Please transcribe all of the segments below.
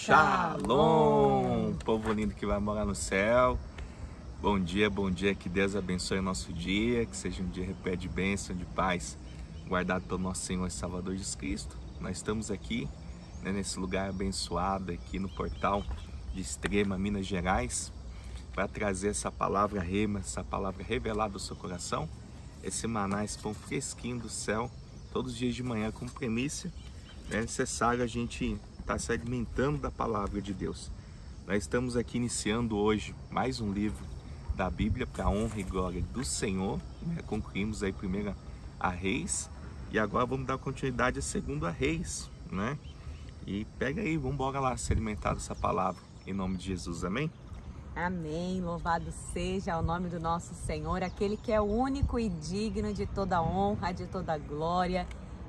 Shalom, povo lindo que vai morar no céu. Bom dia, que Deus abençoe o nosso dia, que seja um dia repleto de bênção, de paz, guardado pelo nosso Senhor e Salvador Jesus Cristo. Nós estamos aqui, nesse lugar abençoado, aqui no portal de Extrema, Minas Gerais, para trazer essa palavra rema, essa palavra revelada ao seu coração, esse maná, esse pão fresquinho do céu, todos os dias de manhã com primícia. É necessário a gente estar se alimentando da palavra de Deus. Nós estamos aqui iniciando hoje mais um livro da Bíblia para a honra e glória do Senhor. Concluímos aí primeiro a Reis e agora vamos dar continuidade a segunda Reis, né? E pega aí, vamos embora lá se alimentar dessa palavra em nome de Jesus, amém? Amém, louvado seja o nome do nosso Senhor, aquele que é único e digno de toda honra, de toda glória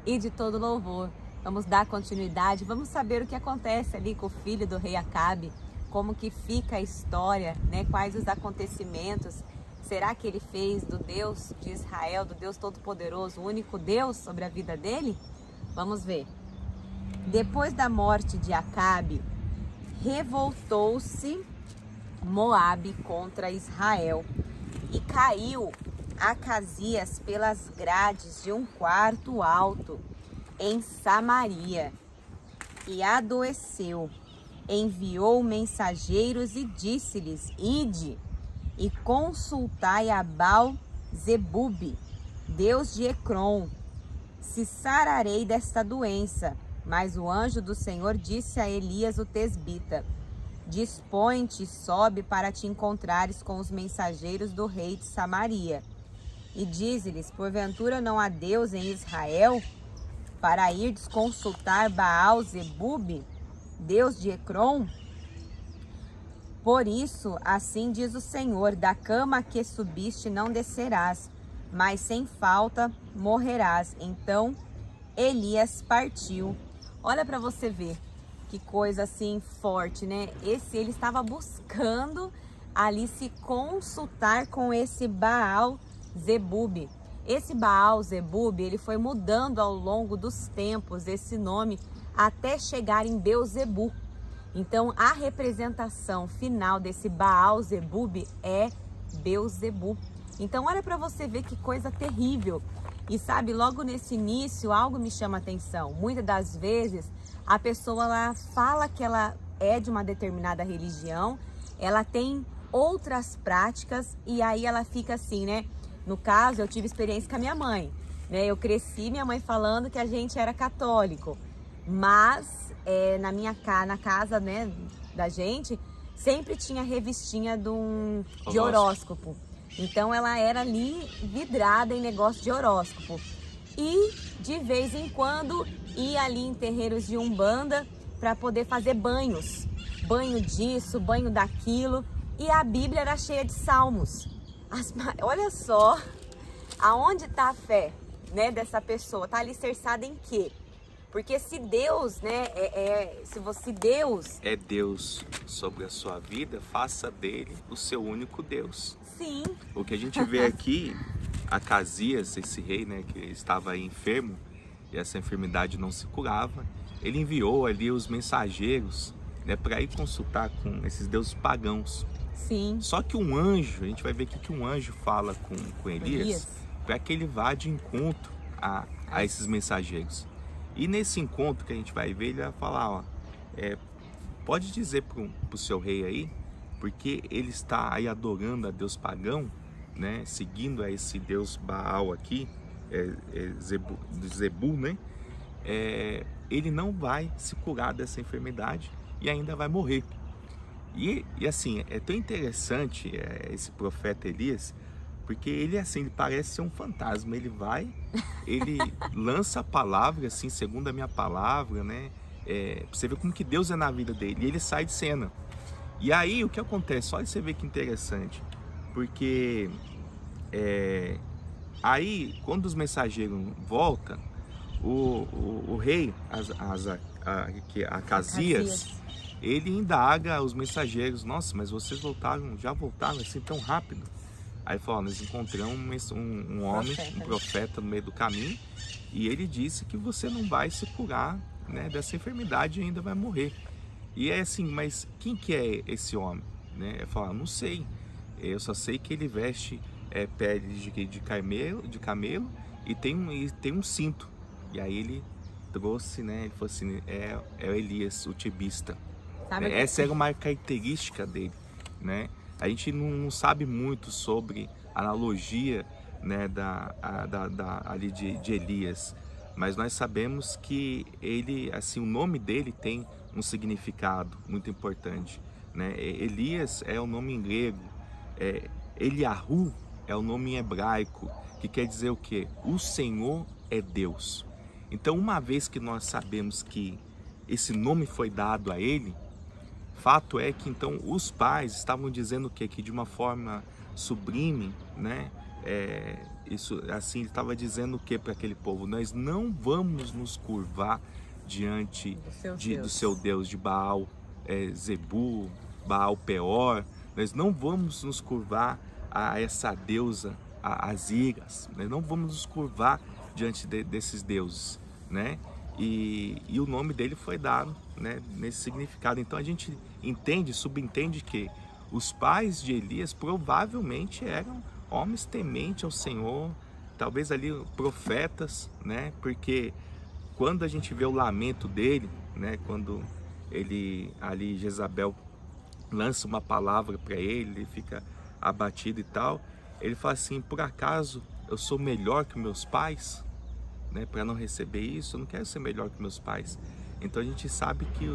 e de todo louvor. Vamos dar continuidade, vamos saber o que acontece ali com o filho do rei Acabe, como que fica a história, né? Quais os acontecimentos. Será que ele fez do Deus de Israel, do Deus Todo-Poderoso, o único Deus sobre a vida dele? Vamos ver. Depois da morte de Acabe, revoltou-se Moabe contra Israel e caiu Acasias pelas grades de um quarto alto em Samaria e adoeceu. Enviou mensageiros e disse-lhes: Ide e consultai a Baal-zebube, Deus de Ecrom, se sararei desta doença. Mas o anjo do Senhor disse a Elias o tesbita: Dispõe-te e sobe para te encontrares com os mensageiros do rei de Samaria. E diz-lhes: Porventura não há Deus em Israel, para irdes consultar Baal-zebube, Deus de Ecrom? Por isso, assim diz o Senhor: da cama a que subiste não descerás, mas sem falta morrerás. Então Elias partiu. Olha para você ver que coisa assim forte, né? Ele estava buscando ali se consultar com esse Baal-zebube. Esse Baal-zebube, ele foi mudando ao longo dos tempos esse nome até chegar em Beelzebu. Então, a representação final desse Baal-zebube é Beelzebu. Então, olha para você ver que coisa terrível. E sabe, logo nesse início, algo me chama a atenção. Muitas das vezes, a pessoa ela fala que ela é de uma determinada religião, ela tem outras práticas e aí ela fica assim, né? No caso, eu tive experiência com a minha mãe, né? Eu cresci, minha mãe falando que a gente era católico, mas na casa, né, da gente, sempre tinha revistinha de horóscopo. Então ela era ali vidrada em negócio de horóscopo. E de vez em quando ia ali em terreiros de Umbanda para poder fazer banhos. Banho disso, banho daquilo. E a Bíblia era cheia de salmos. Olha só aonde está a fé, né, dessa pessoa. Está alicerçada em quê? Porque se Deus, né, se Deus é Deus sobre a sua vida, faça dele o seu único Deus. Sim. O que a gente vê aqui, Acasias, esse rei, né, que estava aí enfermo e essa enfermidade não se curava, ele enviou ali os mensageiros, né, para ir consultar com esses deuses pagãos. Sim. Só que um anjo, a gente vai ver aqui que um anjo fala com Elias para que ele vá de encontro a esses mensageiros. E nesse encontro que a gente vai ver, ele vai falar, ó, pode dizer pro seu rei aí, porque ele está aí adorando a Deus pagão, né, seguindo a esse Deus Baal aqui, Zebu, né, ele não vai se curar dessa enfermidade e ainda vai morrer. E assim, é tão interessante esse profeta Elias, porque ele assim, ele parece ser um fantasma. Ele lança a palavra assim, segundo a minha palavra, né? Pra você ver como que Deus é na vida dele. E ele sai de cena. E aí, o que acontece? Olha você ver que interessante. Porque aí, quando os mensageiros voltam, o rei Acasias, ele indaga os mensageiros: nossa, mas vocês já voltaram assim tão rápido? Aí falou: nós encontramos um homem, um profeta no meio do caminho, e ele disse que você não vai se curar, né, dessa enfermidade e ainda vai morrer. E é assim, mas quem que é esse homem? Né? Eu falo, não sei, eu só sei que ele veste pele de camelo e tem um cinto. E aí ele trouxe, né? Ele falou assim, é Elias, o tebista. Essa era uma característica dele, né? A gente não sabe muito sobre a analogia, né, ali de Elias, mas nós sabemos que ele, assim, o nome dele tem um significado muito importante, né? Elias é o nome em grego, Eliahu é o nome em hebraico, que quer dizer o quê? O Senhor é Deus. Então, uma vez que nós sabemos que esse nome foi dado a ele, fato é que então os pais estavam dizendo o quê? Que de uma forma sublime, né? Isso assim, ele estava dizendo o que para aquele povo? Nós não vamos nos curvar diante do seu Deus, de Baal Zebu, Baal Peor. Nós não vamos nos curvar a essa deusa, as iras. Nós não vamos nos curvar diante desses deuses, né? E o nome dele foi dado, né, nesse significado. Então a gente subentende que os pais de Elias provavelmente eram homens tementes ao Senhor, talvez ali profetas, né? Porque quando a gente vê o lamento dele, né, quando Jezabel lança uma palavra para ele fica abatido e tal, ele fala assim: por acaso eu sou melhor que meus pais? Né, para não receber isso, eu não quero ser melhor que meus pais. Então a gente sabe que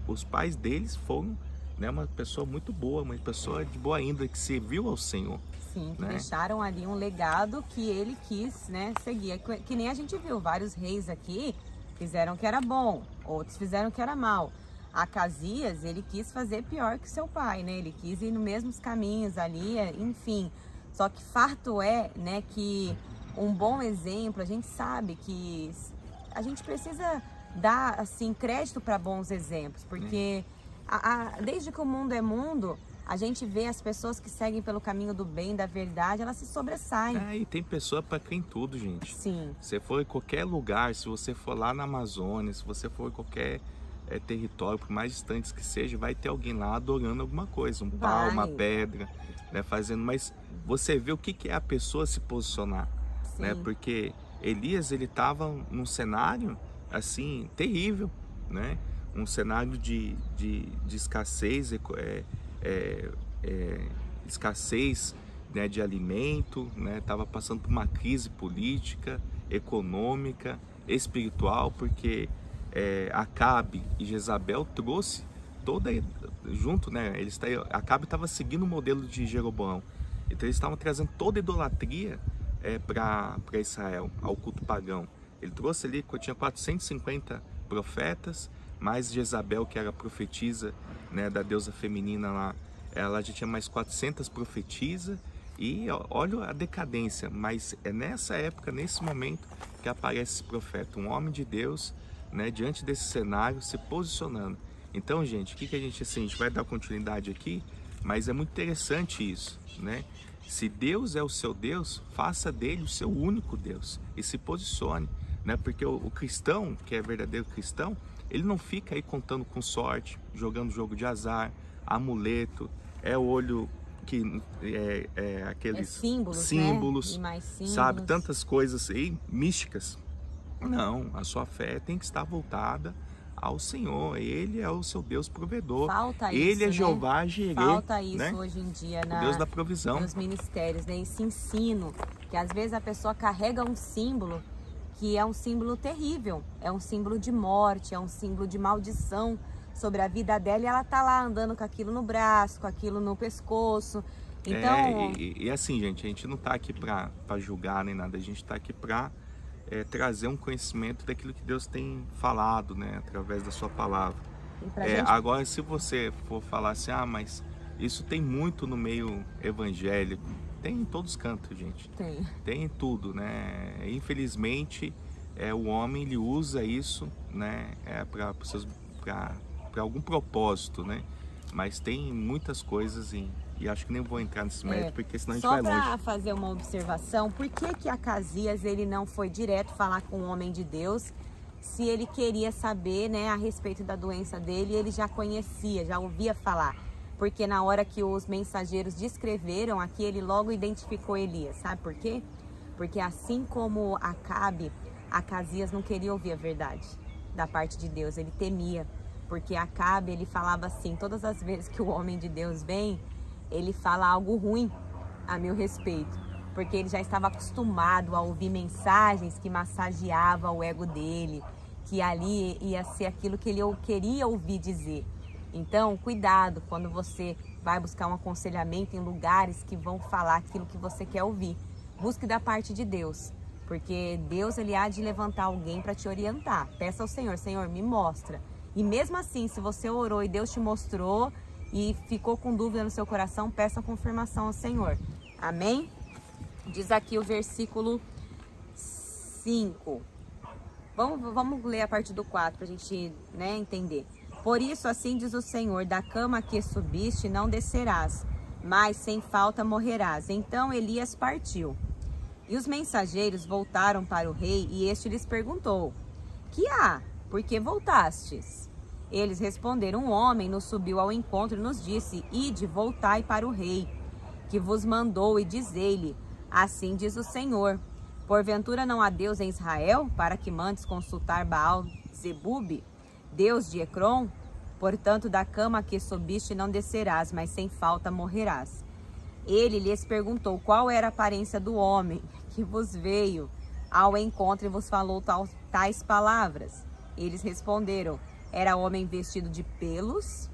os pais deles foram, né, uma pessoa muito boa, uma pessoa de boa índole, que serviu ao Senhor. Sim, que né? Deixaram ali um legado que ele quis, né, seguir. Que nem a gente viu, vários reis aqui fizeram que era bom, outros fizeram que era mal. Acasias, ele quis fazer pior que seu pai, né? Ele quis ir nos mesmos caminhos ali, enfim. Só que fato é, né, que um bom exemplo, a gente sabe que a gente precisa dar, assim, crédito para bons exemplos, porque desde que o mundo é mundo, a gente vê as pessoas que seguem pelo caminho do bem, da verdade, elas se sobressaem. E tem pessoa para quem tudo, gente. Sim. Se for em qualquer lugar, se você for lá na Amazônia, se você for em qualquer território, por mais distantes que seja, vai ter alguém lá adorando alguma coisa, um pau, uma pedra, né, fazendo. Mas você vê o que é a pessoa se posicionar. Né? Porque Elias, ele estava num cenário assim terrível, né? Um cenário de escassez, escassez, né, de alimento, né? Tava passando por uma crise política, econômica, espiritual, porque Acabe e Jezabel trouxe toda junto, né? Acabe estava seguindo o modelo de Jeroboão, então eles estavam trazendo toda a idolatria para Israel, ao culto pagão. Ele trouxe ali, tinha 450 profetas, mais Jezabel, que era profetisa, né, da deusa feminina lá, ela já tinha mais 400 profetisas, e olha a decadência. Mas é nessa época, nesse momento, que aparece esse profeta, um homem de Deus, né, diante desse cenário, se posicionando. Então, gente, o que a gente, assim, a gente vai dar continuidade aqui, mas é muito interessante isso, né? Se Deus é o seu Deus, faça dele o seu único Deus e se posicione, né? Porque o cristão, que é verdadeiro cristão, ele não fica aí contando com sorte, jogando jogo de azar, amuleto, olho que aqueles símbolos, né? E mais símbolos, sabe? Tantas coisas aí místicas. Não, a sua fé tem que estar voltada ao Senhor. Ele é o seu Deus provedor. Falta Ele isso, é Jeová Jireh. Falta isso, né? hoje em dia o Deus da provisão. nos ministérios, né? Esse ensino, que às vezes a pessoa carrega um símbolo que é um símbolo terrível, é um símbolo de morte, é um símbolo de maldição sobre a vida dela, e ela tá lá andando com aquilo no braço, com aquilo no pescoço. Então, e assim, gente, a gente não tá aqui para julgar nem nada, a gente tá aqui para trazer um conhecimento daquilo que Deus tem falado, né, através da sua palavra. Agora, se você for falar assim, mas isso tem muito no meio evangélico, tem em todos os cantos, gente. Tem em tudo, né? Infelizmente, o homem, ele usa isso, né, para algum propósito, né? Mas tem muitas coisas e acho que nem vou entrar nesse mérito, porque senão a gente vai longe. Só para fazer uma observação, por que Acasias ele não foi direto falar com o homem de Deus se ele queria saber, né, a respeito da doença dele. Ele já conhecia, já ouvia falar, porque na hora que os mensageiros descreveram aqui, ele logo identificou Elias. Sabe por quê? Porque assim como Acabe, Acasias não queria ouvir a verdade da parte de Deus, ele temia, porque Acabe, ele falava assim: todas as vezes que o homem de Deus vem, ele fala algo ruim a meu respeito, porque ele já estava acostumado a ouvir mensagens que massageavam o ego dele, que ali ia ser aquilo que ele queria ouvir dizer. Então, cuidado quando você vai buscar um aconselhamento em lugares que vão falar aquilo que você quer ouvir. Busque da parte de Deus, porque Deus, ele há de levantar alguém para te orientar. Peça ao Senhor: Senhor, me mostra. E mesmo assim, se você orou e Deus te mostrou e ficou com dúvida no seu coração, peça a confirmação ao Senhor. Amém? Diz aqui o versículo 5. Vamos ler a partir do 4 para a gente, né, entender. Por isso, assim diz o Senhor: da cama a que subiste não descerás, mas sem falta morrerás. Então Elias partiu. E os mensageiros voltaram para o rei, e este lhes perguntou: que há? Por que voltastes? Eles responderam: um homem nos subiu ao encontro e nos disse: ide, voltai para o rei, que vos mandou, e dizei-lhe: assim diz o Senhor, porventura não há Deus em Israel, para que mandes consultar Baal-zebube, Deus de Ecrom? Portanto, da cama a que subiste não descerás, mas sem falta morrerás. Ele lhes perguntou qual era a aparência do homem que vos veio ao encontro e vos falou tais palavras. Eles responderam: era homem vestido de pelos,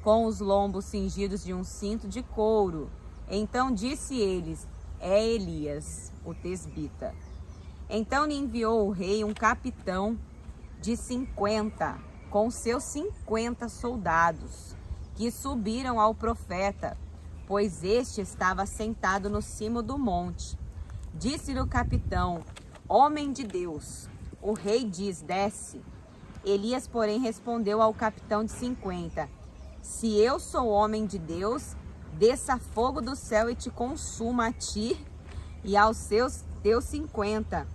com os lombos cingidos de um cinto de couro. Então disse eles: é Elias, o tesbita. Então lhe enviou o rei um capitão de 50, com seus 50 soldados, que subiram ao profeta, pois este estava sentado no cimo do monte. Disse-lhe o capitão: homem de Deus, o rei diz: desce. Elias, porém, respondeu ao capitão de 50: se eu sou homem de Deus, desça fogo do céu e te consuma a ti e aos teus 50.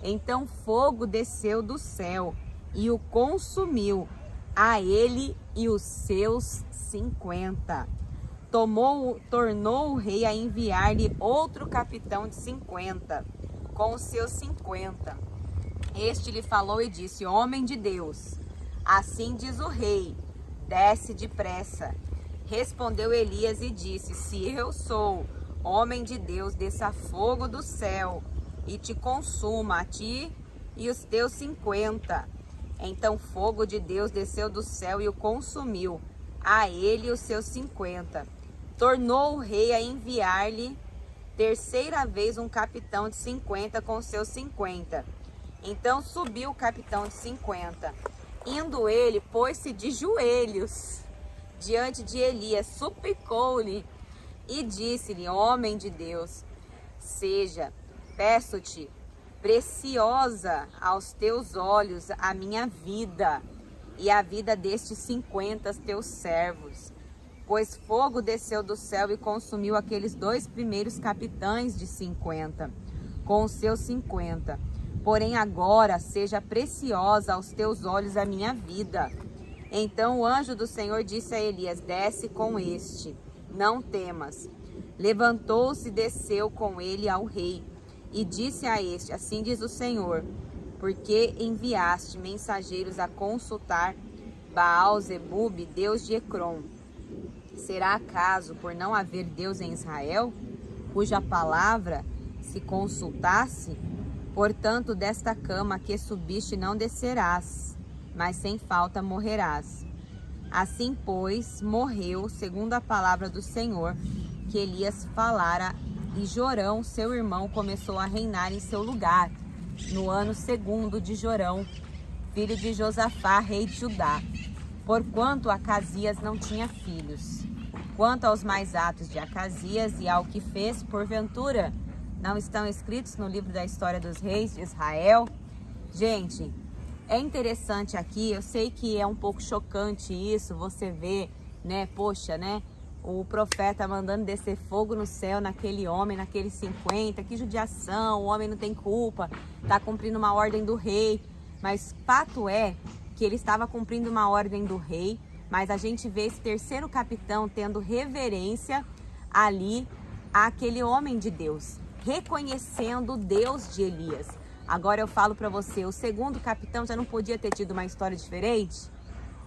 Então fogo desceu do céu e o consumiu, a ele e os seus 50. Tornou o rei a enviar-lhe outro capitão de 50, com os seus 50. Este lhe falou e disse: homem de Deus, assim diz o rei, desce depressa. Respondeu Elias e disse: se eu sou homem de Deus, desça fogo do céu e te consuma, a ti e os teus 50. Então fogo de Deus desceu do céu e o consumiu, a ele e os seus 50. Tornou o rei a enviar-lhe terceira vez um capitão de 50 com os seus 50. Então subiu o capitão de 50. Indo ele, pôs-se de joelhos diante de Elias, suplicou-lhe e disse-lhe: homem de Deus, seja, peço-te, preciosa aos teus olhos a minha vida e a vida destes 50 teus servos. Pois fogo desceu do céu e consumiu aqueles 2 primeiros capitães de 50, com os seus 50. Porém agora seja preciosa aos teus olhos a minha vida. Então o anjo do Senhor disse a Elias: desce com este, não temas. Levantou-se e desceu com ele ao rei, e disse a este: assim diz o Senhor, porque enviaste mensageiros a consultar Baal-zebube, Deus de Ecrom? Será acaso por não haver Deus em Israel, cuja palavra se consultasse? Portanto, desta cama que subiste não descerás, mas sem falta morrerás. Assim, pois, morreu, segundo a palavra do Senhor, que Elias falara, e Jorão, seu irmão, começou a reinar em seu lugar, no ano 2º de Jorão, filho de Josafá, rei de Judá, porquanto Acasias não tinha filhos. Quanto aos mais atos de Acasias e ao que fez, porventura, não estão escritos no livro da história dos reis de Israel? Gente, é interessante aqui, eu sei que é um pouco chocante isso, você vê, né, poxa, né, o profeta mandando descer fogo no céu naquele homem, naqueles 50, que judiação, o homem não tem culpa, tá cumprindo uma ordem do rei. Mas fato é que ele estava cumprindo uma ordem do rei, mas a gente vê esse terceiro capitão tendo reverência ali àquele homem de Deus, reconhecendo o Deus de Elias. Agora eu falo para você, o segundo capitão já não podia ter tido uma história diferente?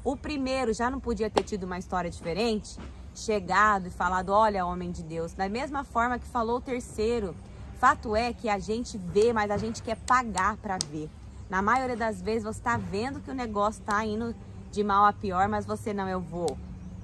O primeiro já não podia ter tido uma história diferente? Chegado e falado, olha, homem de Deus, da mesma forma que falou o terceiro. Fato é que a gente vê, mas a gente quer pagar para ver. Na maioria das vezes você está vendo que o negócio está indo de mal a pior, mas você não, eu vou,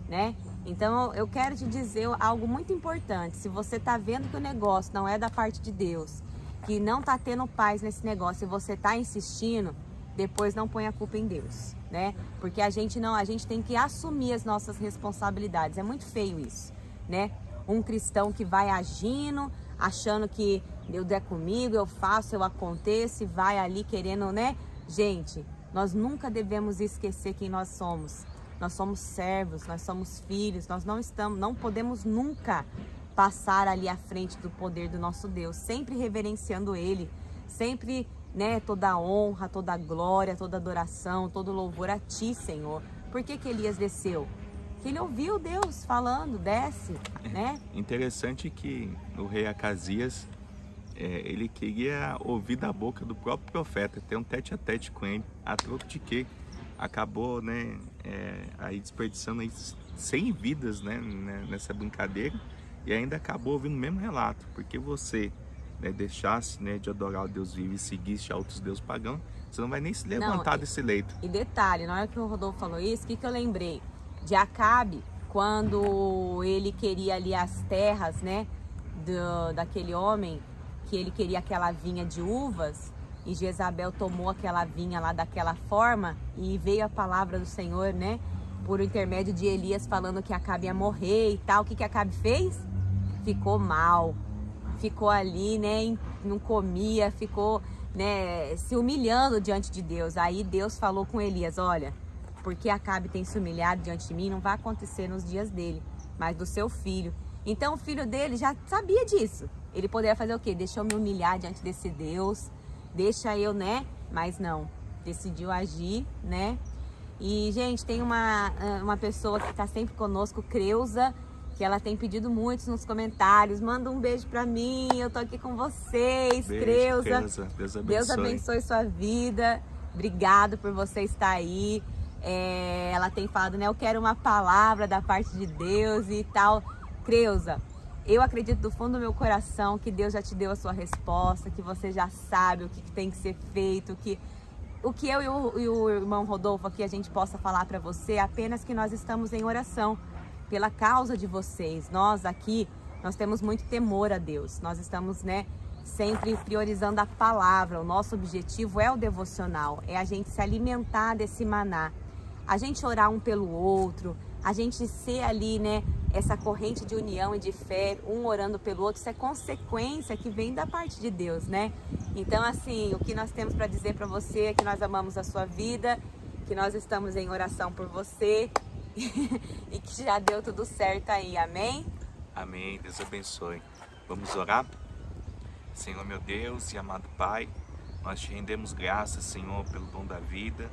né? Então eu quero te dizer algo muito importante. Se você está vendo que o negócio não é da parte de Deus, que não está tendo paz nesse negócio e você está insistindo, depois não põe a culpa em Deus, né? Porque a gente tem que assumir as nossas responsabilidades. É muito feio isso, né? Um cristão que vai agindo, achando que Deus é comigo, eu faço, eu aconteço, e vai ali querendo, né? Gente, nós nunca devemos esquecer quem nós somos. Nós somos servos, nós somos filhos, nós não podemos nunca passar ali à frente do poder do nosso Deus, sempre reverenciando Ele, sempre, né, toda a honra, toda a glória, toda a adoração, todo o louvor a Ti, Senhor. Por que Elias desceu? Que ele ouviu Deus falando, desce, né? Interessante que o rei Acasias, ele queria ouvir da boca do próprio profeta, ter um tete a tete com ele, a troco de que acabou, né, aí desperdiçando aí 100 vidas, né, nessa brincadeira, e ainda acabou ouvindo o mesmo relato, porque você, né, deixasse, né, de adorar o Deus vivo e seguisse a outros deuses pagãos, você não vai nem se levantar desse leito. E detalhe, na hora que o Rodolfo falou isso, o que eu lembrei? De Acabe, quando ele queria ali as terras, né, daquele homem, que ele queria aquela vinha de uvas, e Jezabel tomou aquela vinha lá daquela forma, e veio a palavra do Senhor, né, por intermédio de Elias, falando que Acabe ia morrer e tal. O que Acabe fez? Ficou mal, ficou ali, né, não comia, ficou, né, se humilhando diante de Deus. Aí Deus falou com Elias, olha, porque Acabe tem se humilhado diante de mim, não vai acontecer nos dias dele, mas do seu filho. Então o filho dele já sabia disso. Ele poderia fazer o quê? Deixa eu me humilhar diante desse Deus, deixa eu, né? Mas não, decidiu agir, né? E, gente, tem uma pessoa que está sempre conosco, Creuza, que ela tem pedido muito nos comentários. Manda um beijo pra mim, eu tô aqui com vocês, Beijo, Creuza. Deus abençoe. Deus abençoe sua vida. Obrigado por você estar aí. Ela tem falado, né? Eu quero uma palavra da parte de Deus e tal. Creuza, eu acredito do fundo do meu coração que Deus já te deu a sua resposta, que você já sabe o que tem que ser feito, o que eu e o irmão Rodolfo aqui a gente possa falar para você, apenas que nós estamos em oração pela causa de vocês. Nós aqui, nós temos muito temor a Deus. Nós estamos, né, sempre priorizando a palavra. O nosso objetivo é o devocional, é a gente se alimentar desse maná, a gente orar um pelo outro, a gente ser ali, né, essa corrente de união e de fé, um orando pelo outro. Isso é consequência que vem da parte de Deus, né? Então, assim, o que nós temos para dizer para você é que nós amamos a sua vida, que nós estamos em oração por você e que já deu tudo certo aí, amém? Amém, Deus abençoe. Vamos orar? Senhor meu Deus e amado Pai, nós te rendemos graças, Senhor, pelo dom da vida,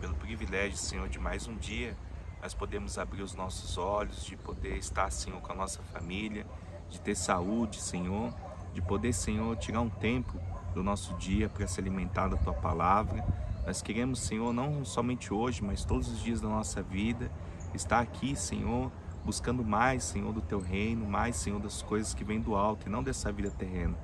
pelo privilégio, Senhor, de mais um dia nós podemos abrir os nossos olhos, de poder estar, Senhor, com a nossa família, de ter saúde, Senhor, de poder, Senhor, tirar um tempo do nosso dia para se alimentar da Tua Palavra. Nós queremos, Senhor, não somente hoje, mas todos os dias da nossa vida, estar aqui, Senhor, buscando mais, Senhor, do Teu reino, mais, Senhor, das coisas que vêm do alto e não dessa vida terrena.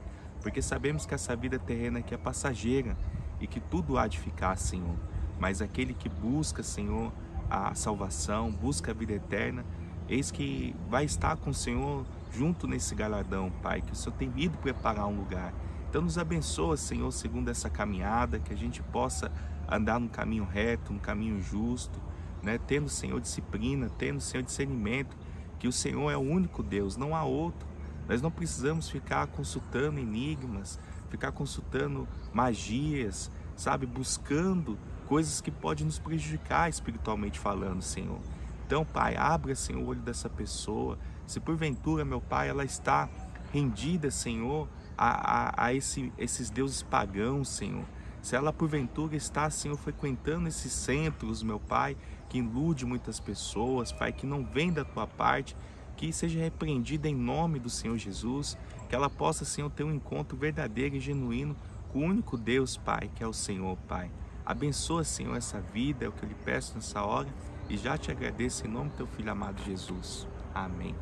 Porque sabemos que essa vida terrena aqui é passageira e que tudo há de ficar, Senhor. Mas aquele que busca, Senhor, a salvação, busca a vida eterna, eis que vai estar com o Senhor junto nesse galardão, Pai, que o Senhor tem ido preparar um lugar. Então nos abençoa, Senhor, segundo essa caminhada, que a gente possa andar no caminho reto, no caminho justo, né? Tendo, Senhor, disciplina, tendo, Senhor, discernimento, que o Senhor é o único Deus, não há outro. Nós não precisamos ficar consultando enigmas, ficar consultando magias, sabe, buscando coisas que podem nos prejudicar espiritualmente falando, Senhor. Então, Pai, abra, Senhor, o olho dessa pessoa. Se porventura, meu Pai, ela está rendida, Senhor, a esses deuses pagãos, Senhor, Se ela porventura está, Senhor, frequentando esses centros, meu Pai, que ilude muitas pessoas, Pai, que não vem da tua parte, que seja repreendida em nome do Senhor Jesus, que ela possa, Senhor, ter um encontro verdadeiro e genuíno com o único Deus, Pai, que é o Senhor, Pai. Abençoa, Senhor, essa vida, é o que eu lhe peço nessa hora, e já te agradeço em nome do teu Filho amado Jesus. Amém.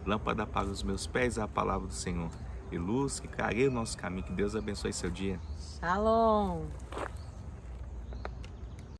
Lâmpada para os meus pés é a palavra do Senhor, e luz que clareia o nosso caminho. Que Deus abençoe seu dia. Shalom.